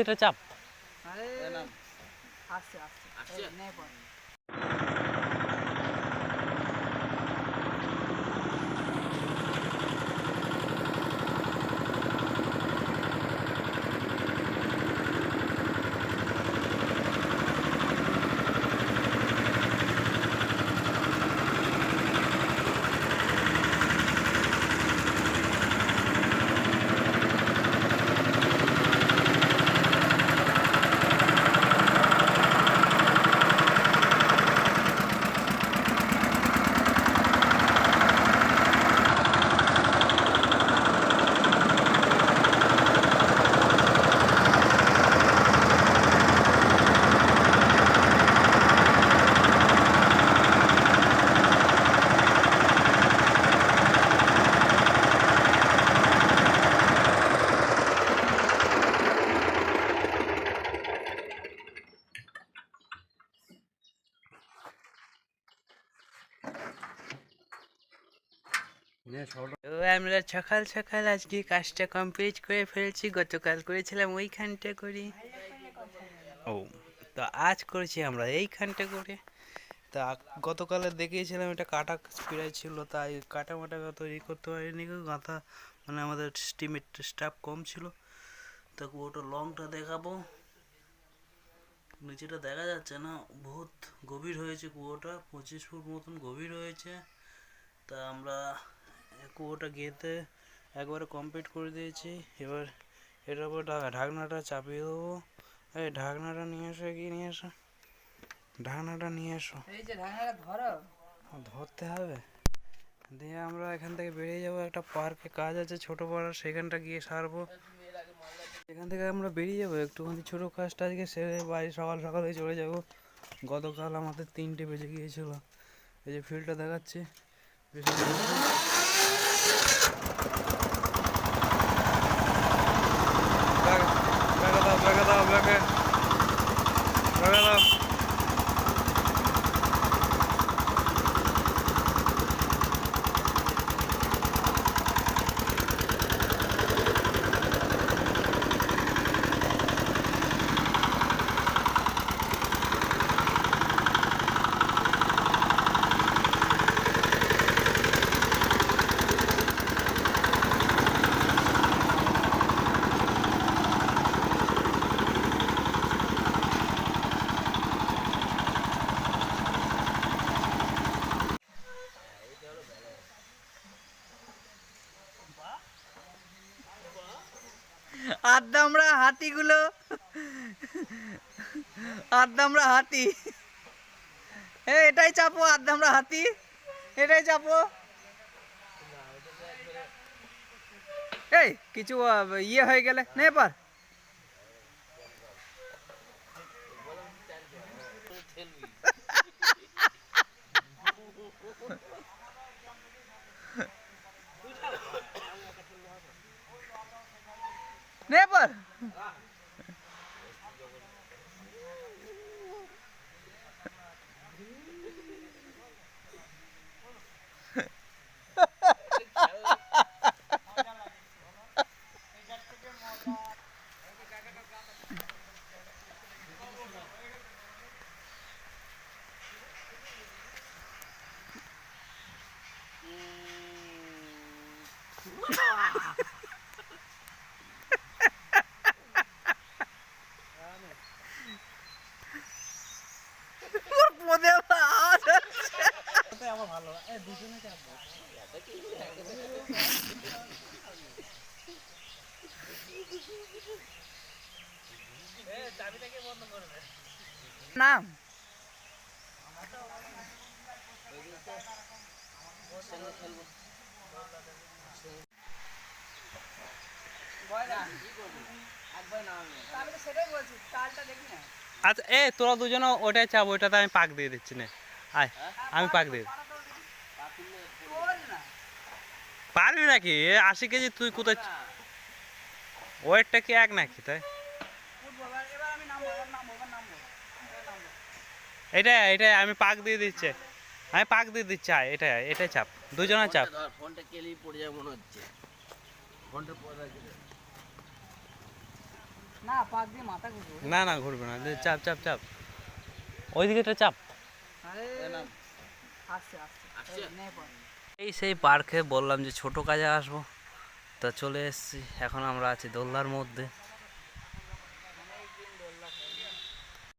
এটা চাপ আরে আসছে আসছে আসছে নে পড় আমরা সকাল সকাল আজকে কাজটা কমপ্লিট করে ফেলছি। গতকাল করেছিলাম ওইখানটা করি, ও তো আজ করেছি আমরা এইখানটা করে। তা গতকালে দেখিয়েছিলাম এটা কাটা স্পিরাই ছিল, তাই কাটা মাটা তৈরি করতে পারিনি। গাঁথা মানে আমাদের টিমের স্টাফ কম ছিল, তা ওটা লংটা দেখাবো। নিচেটা দেখা যাচ্ছে না, বহুত গভীর হয়েছে কুয়োটা, 25 ফুট মতন গভীর হয়েছে। তা আমরা কুয়োটা গেঁথে একবারে কমপ্লিট করে দিয়েছি। এবার এটার উপর ঢাকনাটা চাপিয়ে দেবো। এই ঢাকনাটা নিয়ে এসো, এগিয়ে নিয়ে এসো, ঢাকনাটা নিয়ে এসো। এই যে ঢাকনাটা ধরো, ধরতে হবে। দিয়ে আমরা এখান থেকে বেরিয়ে যাবো, একটা পার্কে কাজ আছে ছোট পাড়া, সেখানটা গিয়ে সারবো। এখান থেকে আমরা বেরিয়ে যাবো, একটুখানি ছোটো কাজটা আজকে সেরে বাড়ি সকাল সকালে চলে যাব। গতকাল আমাদের 3টে বেজে গিয়েছিল। এই যে ফিল্ডটা দেখাচ্ছি, আদ্দামরা হাতিগুলো, আদ্দামরা হাতি, এটাই চাপো, আদ্দামরা হাতি, এটাই চাপো। এই কিছু ইয়ে হয়ে গেলে নে পার। নে পার। আমার ভালো দুজনে চাপবো। চাবিটাকে বন্ধ করবে নাম। আচ্ছা তোরা দুজনে ওটাই চাপ, ওইটাতে আমি পাক দিয়ে দিচ্ছি না। আয় আমি পাক দিয়ে পারবি নাকি? 80 কেজি তুই কোথায়, ওয়েটটা কি এক নাকি? তাই এটাই আমি পাক দিয়ে দিচ্ছি, আমি পাক দিয়ে দিচ্ছি। আয় এটাই চাপ, দুজনের চাপ। ফোনটা কেলেই পড়ে যাবে মনে হচ্ছে, ফোনটা পড়ে না পাক দিয়ে মাথা ঘুরবো। না না ঘুরবে না, চাপ চাপ চাপ, ওইদিকেটা চাপ। আরে আসছে আসছে নে পা। এই সেই পার্কে বললাম যে ছোট কাজে আসবো, তা চলে এসেছি। এখন আমরা আছি দোলনার মধ্যে।